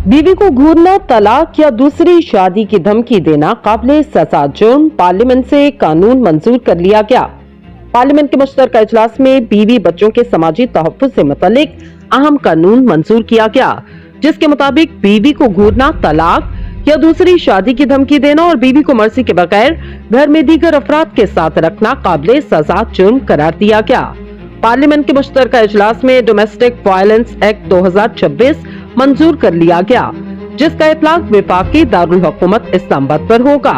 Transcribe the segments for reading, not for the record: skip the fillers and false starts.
बीवी को घूरना, तलाक या दूसरी शादी की धमकी देना काबिले सजा जुर्म। पार्लियामेंट से कानून मंजूर कर लिया गया। पार्लियामेंट के मुश्तरका इजलास में बीवी बच्चों के समाजी तहफ़्फ़ुज़ से मुतल्लिक अहम कानून मंजूर किया गया, जिसके मुताबिक बीवी को घूरना, तलाक या दूसरी शादी की धमकी देना और बीवी को मर्जी के बगैर घर में दीगर अफराद के साथ रखना काबिले सजा जुर्म करार दिया गया। पार्लियामेंट के मुश्तरका इजलास में डोमेस्टिक वायलेंस एक्ट 2026 मंजूर कर लिया गया, जिसका इतलाक वफाकी दारुल हुकूमत इस्लामाबाद पर होगा।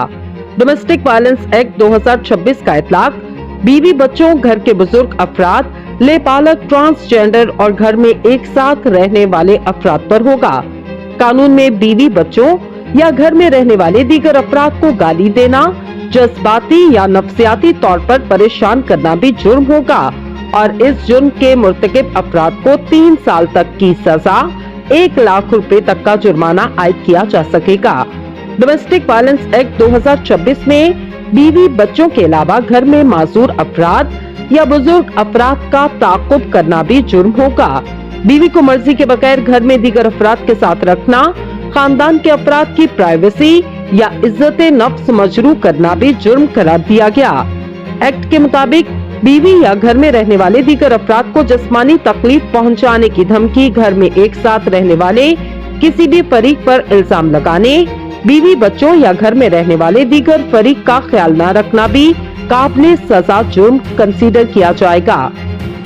डोमेस्टिक वायलेंस एक्ट 2026 का इतलाक बीवी बच्चों, घर के बुजुर्ग अफराद, लेपालक, ट्रांसजेंडर और घर में एक साथ रहने वाले अफराद पर होगा। कानून में बीवी बच्चों या घर में रहने वाले दीगर अफराद को गाली देना, जज्बाती या नफ्सियाती तौर पर परेशान करना भी जुर्म होगा और इस जुर्म के मुर्तकिब अफराद को 3 साल तक की सजा, 1 लाख रुपए तक का जुर्माना आयद किया जा सकेगा। डोमेस्टिक वायलेंस एक्ट 2026 में बीवी बच्चों के अलावा घर में माजूर अफराद या बुजुर्ग अफराद का ताक़ुब करना भी जुर्म होगा। बीवी को मर्जी के बगैर घर में दीगर अफराद के साथ रखना, खानदान के अफराद की प्राइवेसी या इज्जत नफ्स मजरू करना भी जुर्म करार दिया गया। एक्ट के मुताबिक बीवी या घर में रहने वाले दीगर अफराद को जिस्मानी तकलीफ पहुंचाने की धमकी, घर में एक साथ रहने वाले किसी भी फरीक पर इल्जाम लगाने, बीवी बच्चों या घर में रहने वाले दीगर फरीक का ख्याल न रखना भी काबिले सजा जुर्म कंसीडर किया जाएगा।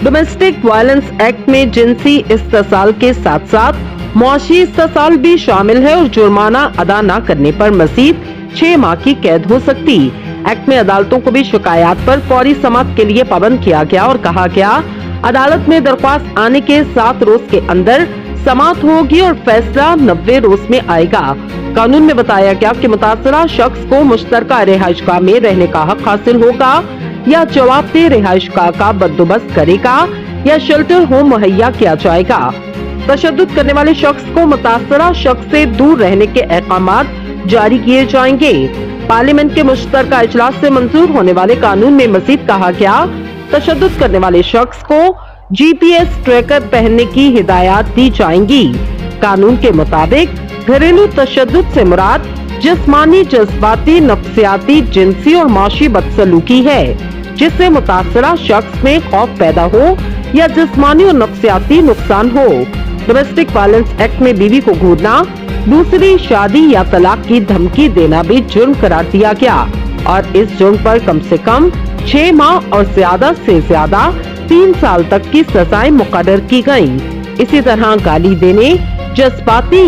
डोमेस्टिक वायलेंस एक्ट में जिनसी इस्तेसाल के साथ साथ मुआशी इस्तेसाल भी शामिल है और जुर्माना अदा न करने पर मजीद 6 माह की कैद हो सकती। एक्ट में अदालतों को भी शिकायत पर फौरी समाअत के लिए पाबंद किया गया और कहा गया, अदालत में दरख्वास्त आने के 7 रोज के अंदर समाअत होगी और फैसला 90 रोज में आएगा। कानून में बताया गया कि मुतासरा शख्स को मुश्तरका रिहाइशगाह में रहने का हक हासिल होगा या जवाबदेह रिहाइशगाह का बंदोबस्त करेगा या शेल्टर होम मुहैया किया जाएगा। तशद्दुद करने वाले शख्स को मुतासरा शख्स से दूर रहने के अहकामात जारी किए जाएंगे। पार्लियामेंट के मुश्तरका इजलास से मंजूर होने वाले कानून में मजीद कहा गया, तशद्दुद करने वाले शख्स को GPS ट्रैकर पहनने की हिदायत दी जाएंगी। कानून के मुताबिक घरेलू तशद्दुद से मुराद जिस्मानी, जज्बाती, नफ्सियाती, जिनसी और माशी बदसलूकी है, जिससे मुतासरा शख्स में खौफ पैदा हो या जिस्मानी और नफ्सियाती नुकसान हो। डोमेस्टिक वायलेंस एक्ट में बीवी को घूरना, दूसरी शादी या तलाक की धमकी देना भी जुर्म करार दिया गया और इस जुर्म पर कम से कम 6 माह और ज्यादा से ज्यादा 3 साल तक की सजाएं मुकर्रर की गयी। इसी तरह गाली देने, जज्बाती